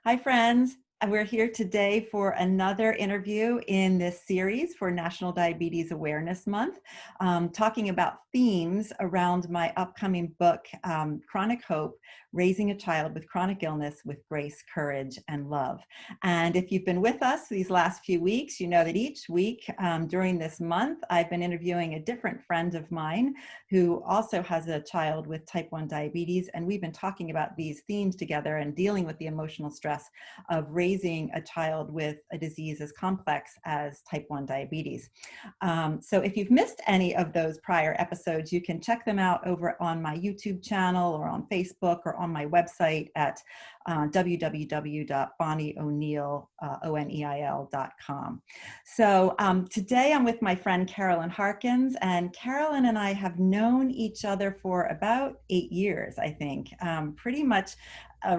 Hi, friends. We're here today for another interview in this series for National Diabetes Awareness Month, talking about themes around my upcoming book, Chronic Hope, Raising a Child with Chronic Illness with Grace, Courage, and Love. And if you've been with us these last few weeks, you know that each week during this month, I've been interviewing a different friend of mine who also has a child with type 1 diabetes. And we've been talking about these themes together and dealing with the emotional stress of raising a child with a disease as complex as type 1 diabetes. So if you've missed any of those prior episodes, you can check them out over on my YouTube channel or on Facebook or on my website at www.bonnieoneil.com. So today I'm with my friend Carolyn Harkins, and Carolyn and I have known each other for about 8 years, I think, pretty much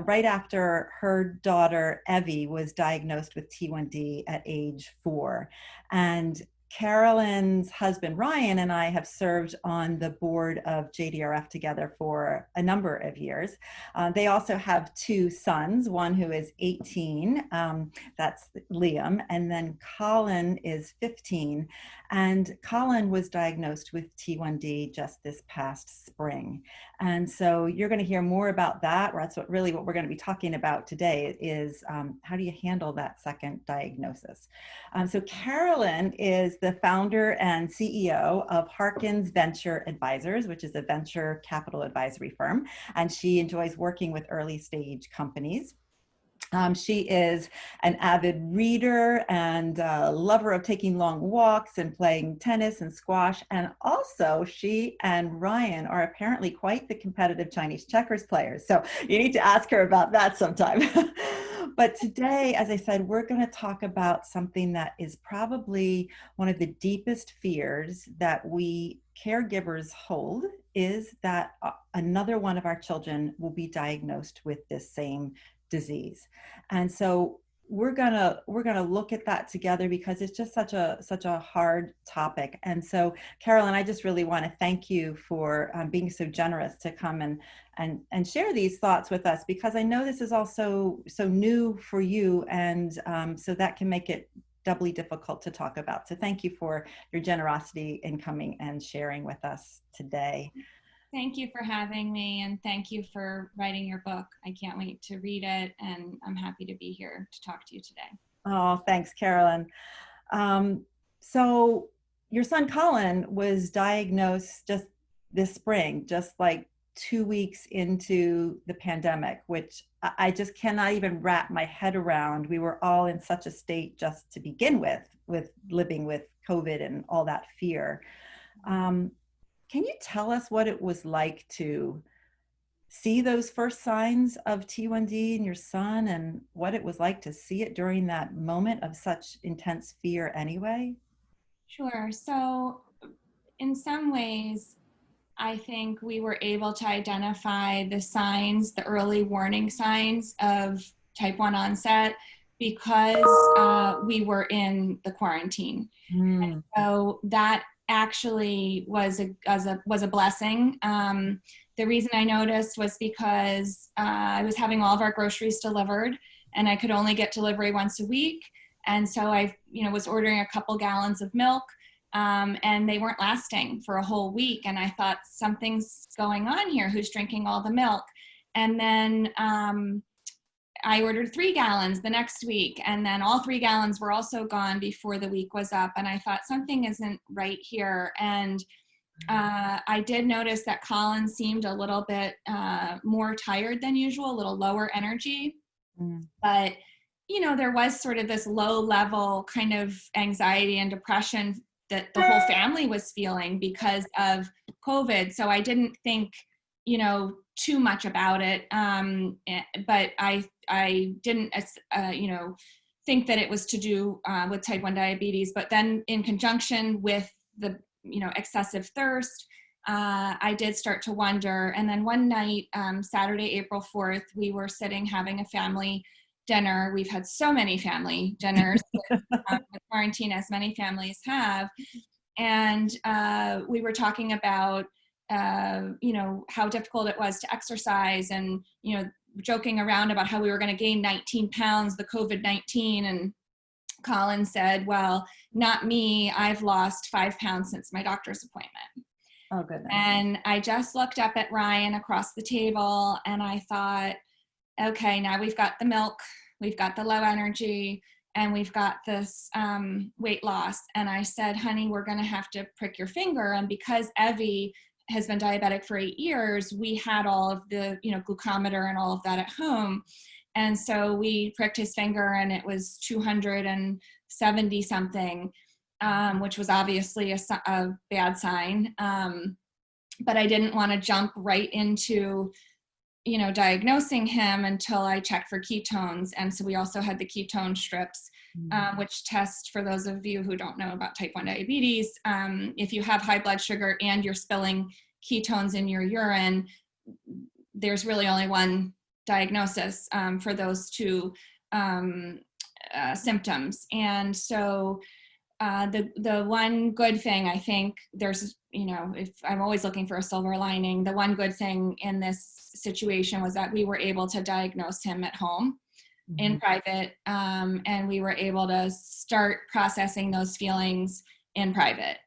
right after her daughter Evie was diagnosed with T1D at age 4. And Carolyn's husband Ryan and I have served on the board of JDRF together for a number of years. They also have 2 sons, one who is 18, that's Liam, and then Colin is 15. And Colin was diagnosed with T1D just this past spring. And so you're going to hear more about that. That's what we're going to be talking about today is how do you handle that second diagnosis? So Carolyn is the founder and CEO of Harkins Venture Advisors, which is a venture capital advisory firm. And she enjoys working with early stage companies. She is an avid reader and lover of taking long walks and playing tennis and squash. And also she and Ryan are apparently quite the competitive Chinese checkers players. So you need to ask her about that sometime. But today, as I said, we're going to talk about something that is probably one of the deepest fears that we caregivers hold, is that another one of our children will be diagnosed with this same disease. And so we're gonna look at that together because it's just such a hard topic. And so Carolyn, I just really want to thank you for being so generous to come and share these thoughts with us, because I know this is also so new for you, and so that can make it doubly difficult to talk about. So thank you for your generosity in coming and sharing with us today. Thank you for having me, and thank you for writing your book. I can't wait to read it, and I'm happy to be here to talk to you today. Oh, thanks, Carolyn. So your son Colin was diagnosed just this spring, just like 2 weeks into the pandemic, which I just cannot even wrap my head around. We were all in such a state just to begin with living with COVID and all that fear. Can you tell us what it was like to see those first signs of T1D in your son, and what it was like to see it during that moment of such intense fear anyway? Sure. So in some ways, I think we were able to identify the signs, the early warning signs of type 1 onset, because we were in the quarantine. Mm. So that actually was a blessing. The reason I noticed was because I was having all of our groceries delivered, and I could only get delivery once a week. And so I, was ordering a couple gallons of milk, and they weren't lasting for a whole week. And I thought, something's going on here. Who's drinking all the milk? And then I ordered 3 gallons the next week, and then all 3 gallons were also gone before the week was up. And I thought, something isn't right here. And I did notice that Colin seemed a little bit more tired than usual, a little lower energy. But, there was sort of this low level kind of anxiety and depression that the whole family was feeling because of COVID. So I didn't think, too much about it. But I didn't, think that it was to do with type 1 diabetes. But then in conjunction with the, excessive thirst, I did start to wonder. And then one night, Saturday, April 4th, we were sitting having a family dinner. We've had so many family dinners with quarantine, as many families have. And we were talking about, how difficult it was to exercise, and, joking around about how we were going to gain 19 pounds, the COVID-19. And Colin said, well, not me. I've lost 5 pounds since my doctor's appointment. Oh, goodness. And I just looked up at Ryan across the table and I thought, okay, now we've got the milk, we've got the low energy, and we've got this weight loss. And I said, honey, we're going to have to prick your finger. And because Evie has been diabetic for 8 years, we had all of the, glucometer and all of that at home. And so we pricked his finger and it was 270 something, which was obviously a bad sign. But I didn't want to jump right into, diagnosing him until I checked for ketones. And so we also had the ketone strips, which test, for those of you who don't know about type 1 diabetes, if you have high blood sugar and you're spilling ketones in your urine, there's really only one diagnosis for those two symptoms. And so the one good thing, I think there's, if I'm always looking for a silver lining, the one good thing in this situation was that we were able to diagnose him at home in private. And we were able to start processing those feelings in private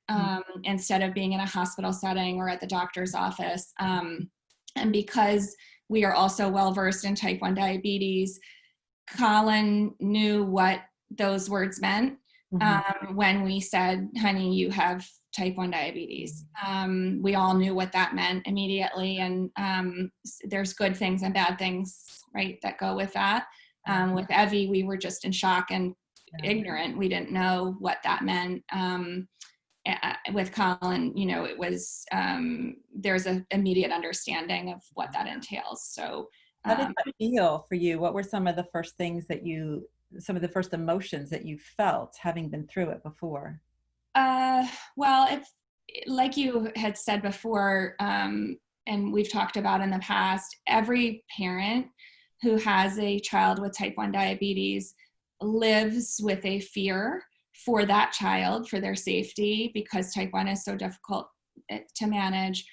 instead of being in a hospital setting or at the doctor's office. And because we are also well-versed in type 1 diabetes, Colin knew what those words meant when we said, honey, you have type 1 diabetes. We all knew what that meant immediately. And there's good things and bad things, right, that go with that. With Evie, we were just in shock and ignorant. We didn't know what that meant. With Colin, it was, there's an immediate understanding of what that entails. So how did that feel for you? What were some of the first things some of the first emotions that you felt having been through it before? Well, like you had said before, and we've talked about in the past, every parent who has a child with type 1 diabetes lives with a fear for that child, for their safety, because type 1 is so difficult to manage.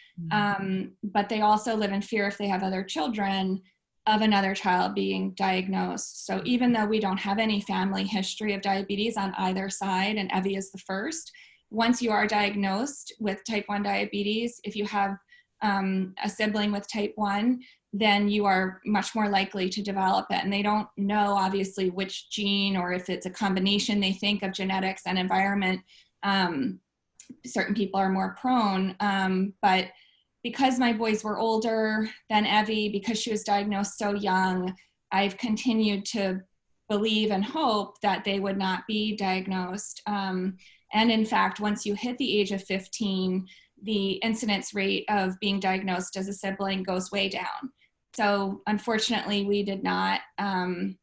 But they also live in fear, if they have other children, of another child being diagnosed. So even though we don't have any family history of diabetes on either side, and Evie is the first, once you are diagnosed with type 1 diabetes, if you have a sibling with type 1, then you are much more likely to develop it. And they don't know, obviously, which gene, or if it's a combination, they think of genetics and environment. Certain people are more prone, but because my boys were older than Evie, because she was diagnosed so young, I've continued to believe and hope that they would not be diagnosed. And in fact, once you hit the age of 15, the incidence rate of being diagnosed as a sibling goes way down. So unfortunately, we did not, we're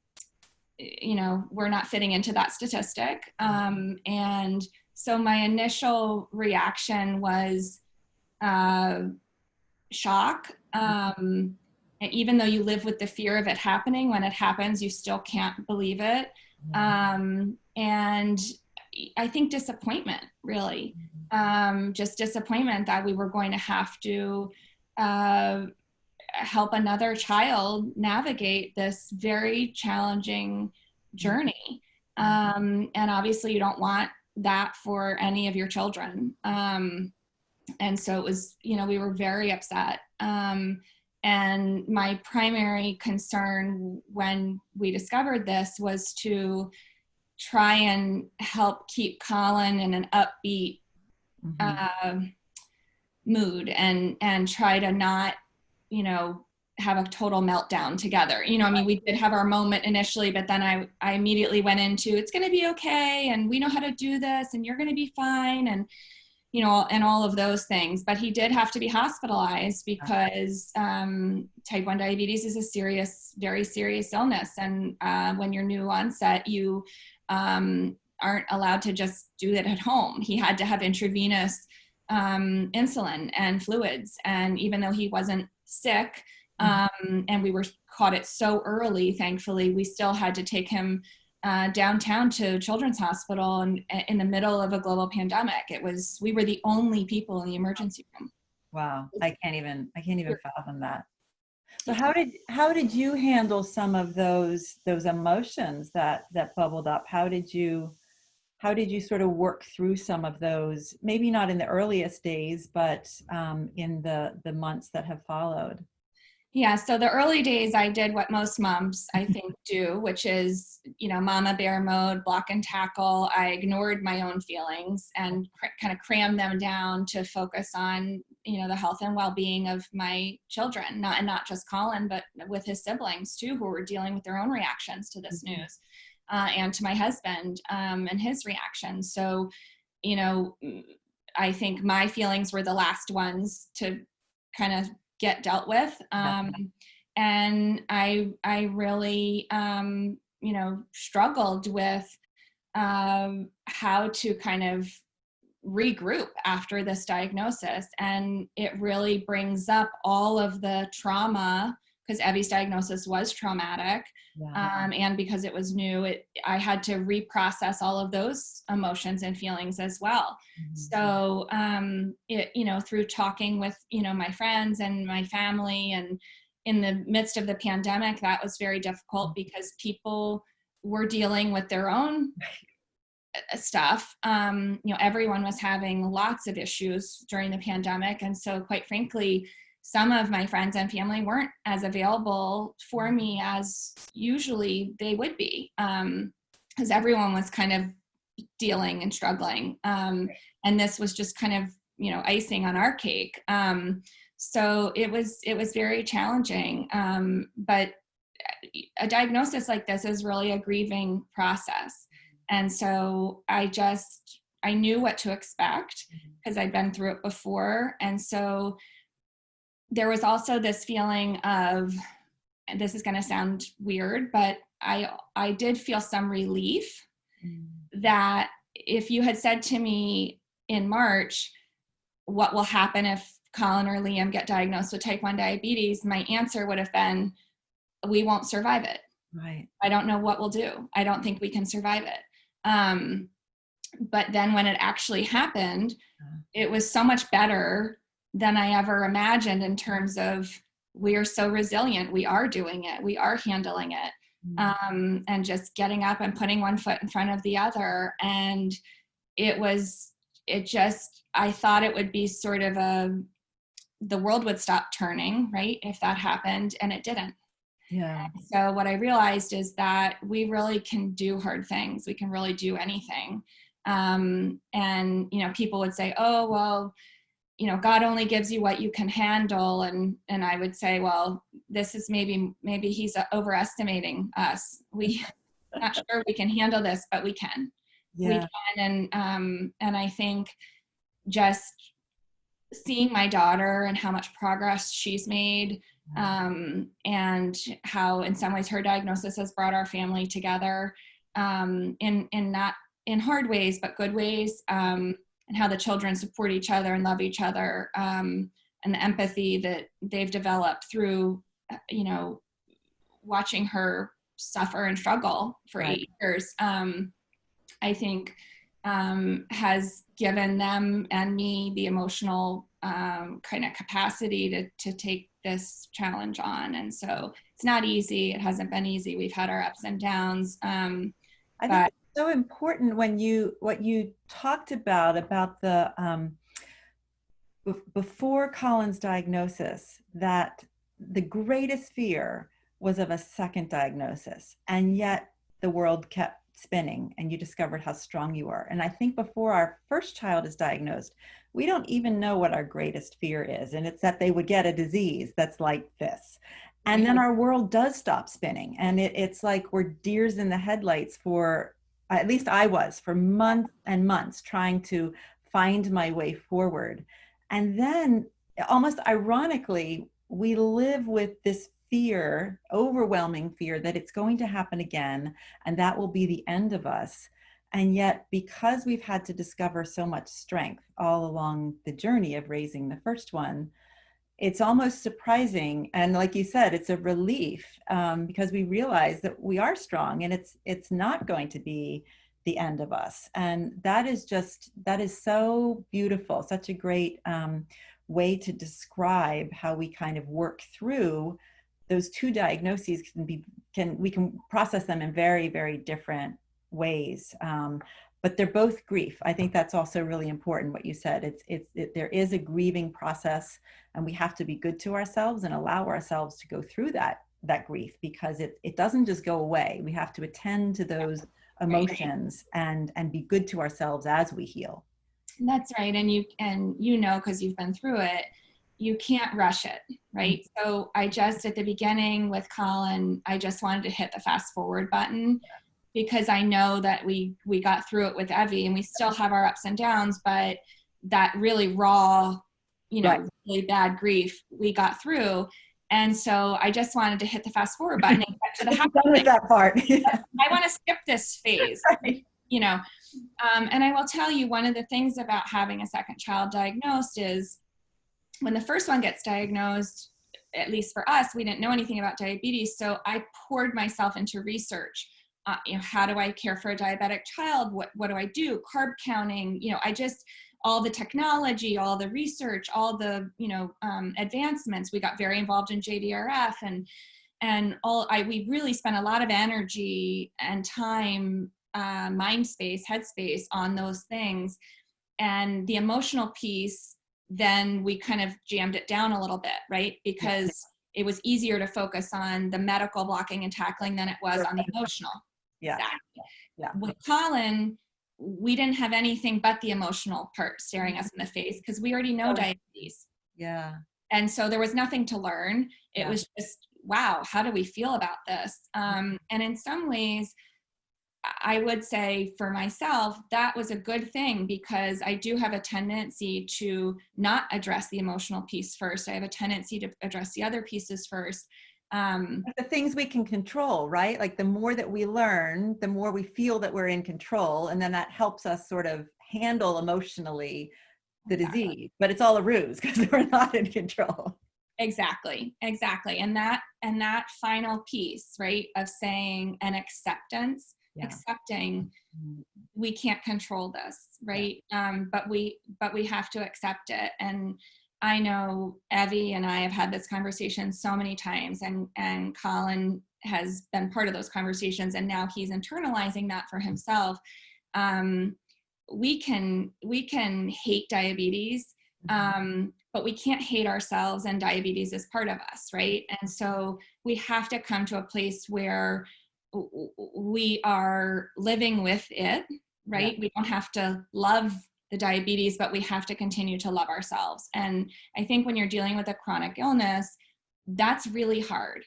not fitting into that statistic. And so my initial reaction was shock. Even though you live with the fear of it happening, when it happens, you still can't believe it. And I think disappointment, really. Just disappointment that we were going to have to help another child navigate this very challenging journey. And obviously you don't want that for any of your children. And so it was, we were very upset. And my primary concern when we discovered this was to try and help keep Colin in an upbeat mood and try to not, have a total meltdown together. We did have our moment initially, but then I immediately went into, it's going to be okay. And we know how to do this and you're going to be fine. And, and all of those things. But he did have to be hospitalized because type 1 diabetes is a serious, very serious illness. And when you're new onset, you aren't allowed to just do it at home. He had to have intravenous insulin and fluids. And even though he wasn't sick, and we were caught it so early, thankfully, we still had to take him downtown to Children's Hospital and in the middle of a global pandemic. We were the only people in the emergency room. Wow. I can't even fathom that. So how did you handle some of those emotions that bubbled up? How did you sort of work through some of those? Maybe not in the earliest days, but in the months that have followed. Yeah, so the early days I did what most moms I think do, which is, mama bear mode, block and tackle. I ignored my own feelings and kind of crammed them down to focus on, the health and well-being of my children, not just Colin, but with his siblings too, who were dealing with their own reactions to this news, and to my husband, and his reactions. So, you know, I think my feelings were the last ones to kind of get dealt with. Yeah. And I really, struggled with how to kind of regroup after this diagnosis. And it really brings up all of the trauma, because Evie's diagnosis was traumatic. Yeah. And because it was new, I had to reprocess all of those emotions and feelings as well. So, through talking with, my friends and my family, and in the midst of the pandemic, that was very difficult because people were dealing with their own stuff. Everyone was having lots of issues during the pandemic. And so, quite frankly, some of my friends and family weren't as available for me as usually they would be, because everyone was kind of dealing and struggling. And this was just kind of, icing on our cake. So it was very challenging. But a diagnosis like this is really a grieving process. And so I knew what to expect because I'd been through it before. And so there was also this feeling of, and this is going to sound weird, but I did feel some relief that if you had said to me in March, what will happen if Colin or Liam get diagnosed with type 1 diabetes, my answer would have been, we won't survive it. Right. I don't know what we'll do. I don't think we can survive it. But then when it actually happened, it was so much better than I ever imagined, in terms of, we are so resilient. We are doing it. We are handling it. And just getting up and putting one foot in front of the other. And I thought it would be sort of the world would stop turning, right? If that happened, and it didn't. Yeah. So what I realized is that we really can do hard things. We can really do anything. And, people would say, oh, well, God only gives you what you can handle. And I would say, well, this is maybe he's overestimating us. We not sure we can handle this, but we can. Yeah. We can. And I think just seeing my daughter and how much progress she's made, and how in some ways her diagnosis has brought our family together, in not in hard ways, but good ways, and how the children support each other and love each other, and the empathy that they've developed through, watching her suffer and struggle for 8 years, I think, has given them and me the emotional kind of capacity to take this challenge on. And so it's not easy. It hasn't been easy. We've had our ups and downs. I think it's so important when what you talked about the before Colin's diagnosis, that the greatest fear was of a second diagnosis, and yet the world kept spinning and you discovered how strong you are. And I think before our first child is diagnosed, we don't even know what our greatest fear is, and it's that they would get a disease that's like this. And then our world does stop spinning, and it's like we're deers in the headlights for, at least I was, for months and months, trying to find my way forward. And then, almost ironically, we live with this fear, overwhelming fear, that it's going to happen again, and that will be the end of us. And yet, because we've had to discover so much strength all along the journey of raising the first one, it's almost surprising. And like you said, it's a relief, because we realize that we are strong, and it's not going to be the end of us. And that is so beautiful, such a great way to describe how we kind of work through those two diagnoses we can process them in very, very different ways. But they're both grief. I think that's also really important what you said. There is a grieving process, and we have to be good to ourselves and allow ourselves to go through that grief, because it doesn't just go away. We have to attend to those emotions and be good to ourselves as we heal. That's right. And you know, because you've been through it, you can't rush it, right? Mm-hmm. So I just, at the beginning with Colin, I just wanted to hit the fast forward button, because I know that we got through it with Evie, and we still have our ups and downs, but that really raw, you know, Right. really bad grief we got through. And so I just wanted to hit the fast forward button and get to the happy Done with thing. that part. I want to skip this phase, Right. you know. And I will tell you, one of the things about having a second child diagnosed is when the first one gets diagnosed, at least for us, we didn't know anything about diabetes. So I poured myself into research. How do I care for a diabetic child? What do I do? Carb counting, all the technology, all the research, all the, advancements. We got very involved in JDRF we really spent a lot of energy and time, mind space, headspace on those things. And the emotional piece, then we kind of jammed it down a little bit, right? Because it was easier to focus on the medical blocking and tackling than it was on the emotional. Yeah. Exactly. Yeah. With Colin, we didn't have anything but the emotional part staring us in the face, because we already know diabetes. Yeah. And so there was nothing to learn. It was just, wow, how do we feel about this? And in some ways, I would say for myself, that was a good thing, because I do have a tendency to not address the emotional piece first. I have a tendency to address the other pieces first. The things we can control, right? Like the more that we learn, the more we feel that we're in control. And then that helps us sort of handle emotionally the disease, but it's all a ruse because we're not in control. Exactly. And that final piece, right, of saying an acceptance, accepting we can't control this, right? But we have to accept it. And I know Evie and I have had this conversation so many times, and Colin has been part of those conversations, and now he's internalizing that for himself. We can hate diabetes, but we can't hate ourselves, and diabetes is part of us, right? And so we have to come to a place where we are living with it, right? We don't have to love the diabetes, but we have to continue to love ourselves. And I think when you're dealing with a chronic illness, that's really hard.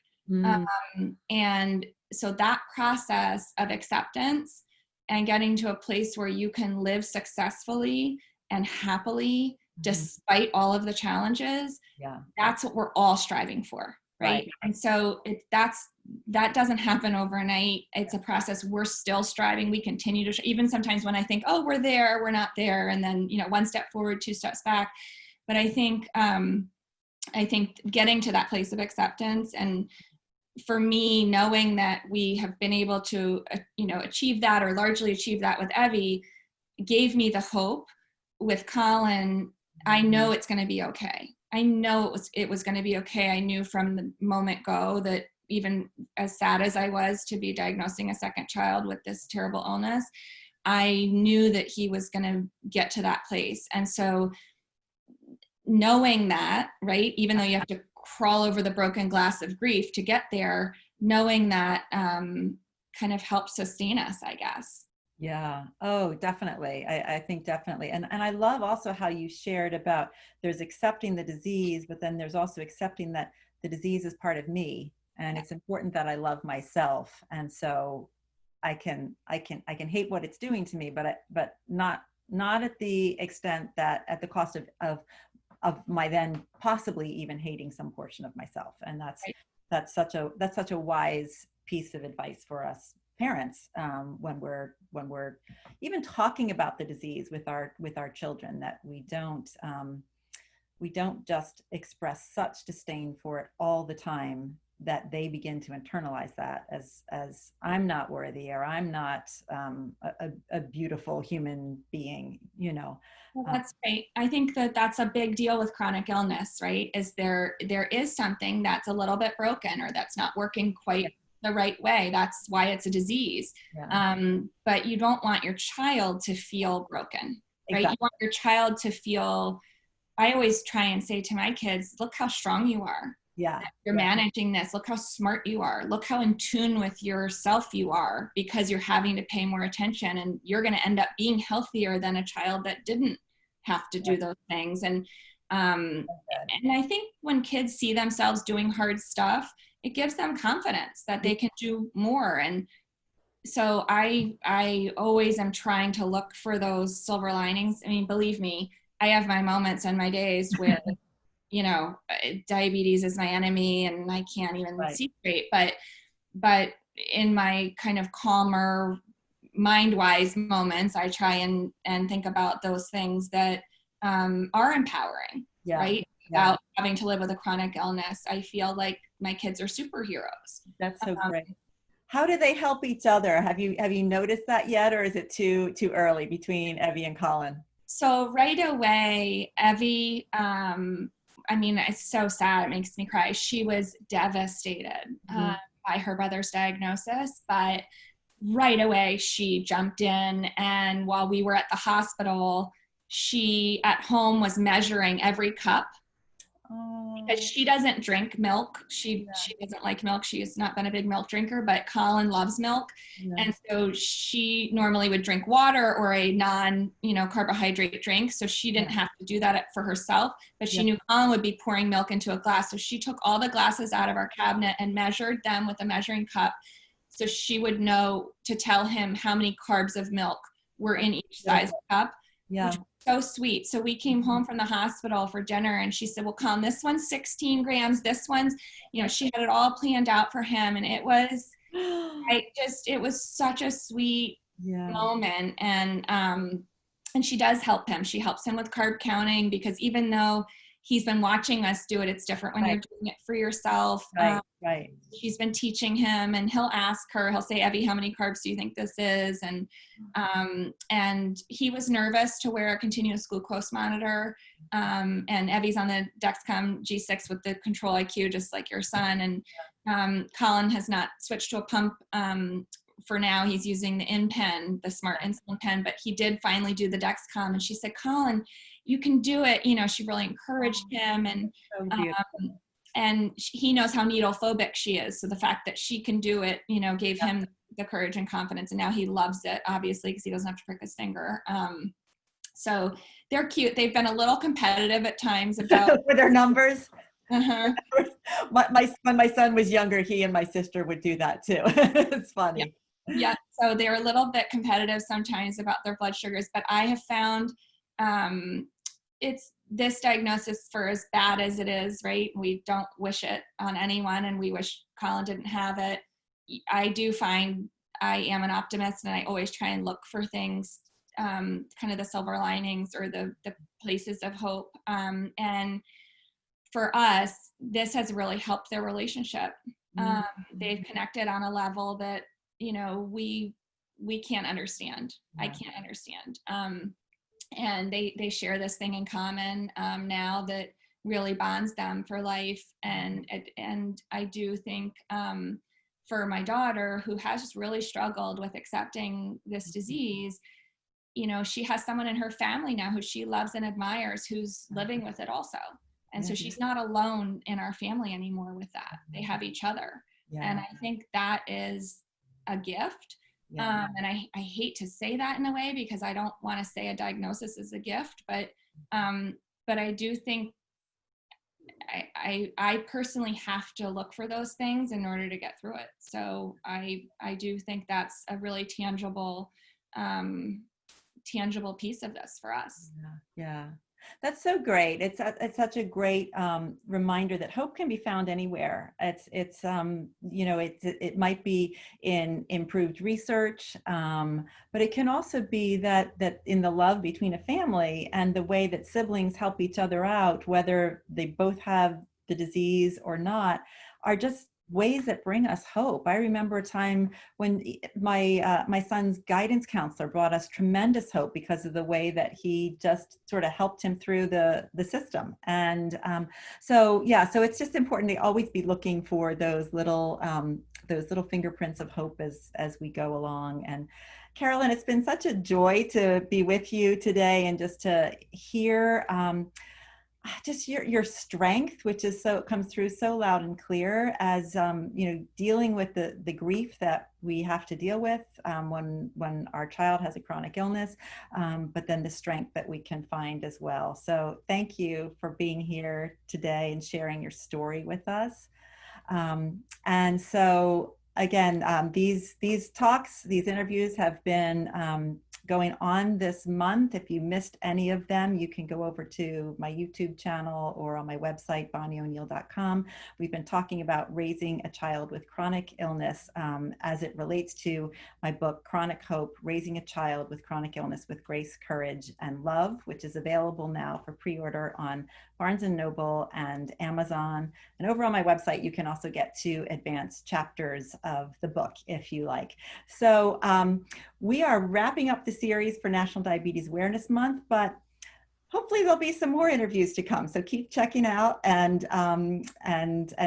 And so that process of acceptance and getting to a place where you can live successfully and happily despite all of the challenges, that's what we're all striving for, right? And so that doesn't happen overnight. It's a process. We're still striving. We continue to, even sometimes when I think, oh, we're there, we're not there. And then, one step forward, two steps back. But I think getting to that place of acceptance, and for me, knowing that we have been able to, achieve that, or largely achieve that with Evie, gave me the hope. With Colin, I know it's going to be okay. I know it was going to be okay. I knew from the moment go that, even as sad as I was to be diagnosing a second child with this terrible illness, I knew that he was going to get to that place. And so knowing that, right, even though you have to crawl over the broken glass of grief to get there, knowing that kind of helps sustain us, I guess. Yeah. Oh, definitely. I think definitely. And I love also how you shared about there's accepting the disease, but then there's also accepting that the disease is part of me. And it's important that I love myself. And so I can hate what it's doing to me, but not at the extent that at the cost of my then possibly even hating some portion of myself. And that's such a wise piece of advice for us parents, when we're even talking about the disease with our children, that we don't just express such disdain for it all the time, they begin to internalize that as I'm not worthy, or I'm not a beautiful human being, you know. Well, Um, that's great. I think that that's a big deal with chronic illness, right? Is there is something that's a little bit broken or that's not working yeah, quite the right way. That's why it's a disease. yeah, But you don't want your child to feel broken, right? You exactly. want your child to feel. I always try and say to my kids, look how strong you are. Yeah, You're yeah, managing this. Look how smart you are. Look how in tune with yourself you are because you're having to pay more attention and you're going to end up being healthier than a child that didn't have to yeah, do those things. Um, good. and I think when kids see themselves doing hard stuff, it gives them confidence that Yeah, they can do more. And so I always am trying to look for those silver linings. I mean, believe me, I have my moments and my days where diabetes is my enemy and I can't even right. see straight. But in my kind of calmer, mind-wise moments, I try and think about those things that are empowering, Yeah, right? yeah. Without having to live with a chronic illness, I feel like my kids are superheroes. That's so Um, great. How do they help each other? Have you noticed that yet, or is it too early between Evie and Colin? so right away, Evie, I mean, it's so sad. It makes me cry. She was devastated Mhm. by her brother's diagnosis, but right away she jumped in. And while we were at the hospital, she at home was measuring every cup because Oh, she doesn't drink milk. yeah, She doesn't like milk. She has not been a big milk drinker, but Colin loves milk. yeah, And so she normally would drink water or a non, carbohydrate drink. So she didn't yeah, have to do that for herself, but she yeah. knew Colin would be pouring milk into a glass. So she took all the glasses out of our cabinet and measured them with a measuring cup. So she would know to tell him how many carbs of milk were That's in each size beautiful. cup, which Yeah. was so sweet. So we came home from the hospital for dinner and she said, well, Colin, this one's 16 grams. This one's, she had it all planned out for him. And it was such a sweet Yeah, moment. And she does help him. She helps him with carb counting because even though he's been watching us do it, it's different when right, you're doing it for yourself. right, right. She's been teaching him and he'll ask her, he'll say, Evie, how many carbs do you think this is? And he was nervous to wear a continuous glucose monitor. And Evie's on the Dexcom G6 with the control IQ, just like your son. And Colin has not switched to a pump. For now, he's using the InPen, the smart insulin pen, but he did finally do the Dexcom. And she said, Colin, you can do it. She really encouraged him. So beautiful. Um, and he knows how needle phobic she is. So the fact that she can do it, gave him the courage and confidence. And now he loves it, obviously, because he doesn't have to prick his finger. So they're cute. They've been a little competitive at times about. With their numbers. Uh-huh. When my son was younger, he and my sister would do that too. It's Yeah. funny. Yeah. So they're a little bit competitive sometimes about their blood sugars, but I have found it's this diagnosis, for as bad as it is, right? We don't wish it on anyone and we wish Colin didn't have it. I do find I am an optimist and I always try and look for things, kind of the silver linings or the places of hope. And for us, this has really helped their relationship. Mm, They've connected on a level that, we can't understand. I yeah. can't understand. And they share this thing in common now that really bonds them for life. And I do think for my daughter, who has really struggled with accepting this disease, she has someone in her family now who she loves and admires who's living with it also. And so Yeah. she's not alone in our family anymore with that. They have each other. And Yeah. I think that is a gift. Yeah. And I hate to say that in a way because I don't want to say a diagnosis is a gift, but I do think I personally have to look for those things in order to get through it. So I do think that's a really tangible piece of this for us. Yeah. Yeah. That's so great. It's such a great reminder that hope can be found anywhere. It might be in improved research, but it can also be that in the love between a family and the way that siblings help each other out, whether they both have the disease or not, are just ways that bring us hope. I remember a time when my son's guidance counselor brought us tremendous hope because of the way that he just sort of helped him through the system. And so yeah, so it's just important to always be looking for those little fingerprints of hope as we go along. And Carolyn, it's been such a joy to be with you today and just to hear just your strength, which is so comes through so loud and clear as you know, dealing with the grief that we have to deal with when our child has a chronic illness, but then the strength that we can find as well. So thank you for being here today and sharing your story with us. And so again, these talks, these interviews have been going on this month. If you missed any of them, you can go over to my YouTube channel or on my website, bonnieoneil.com. We've been talking about raising a child with chronic illness as it relates to my book, Chronic Hope, Raising a Child with Chronic Illness with Grace, Courage, and Love, which is available now for pre-order on Barnes & Noble and Amazon. And over on my website, you can also get to advanced chapters of the book if you like. So we are wrapping up the series for National Diabetes Awareness Month, but hopefully there'll be some more interviews to come. So keep checking out, and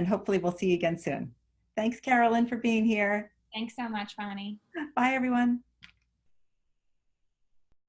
hopefully we'll see you again soon. Thanks, Carolyn, for being here. Thanks so much, Bonnie. Bye, everyone.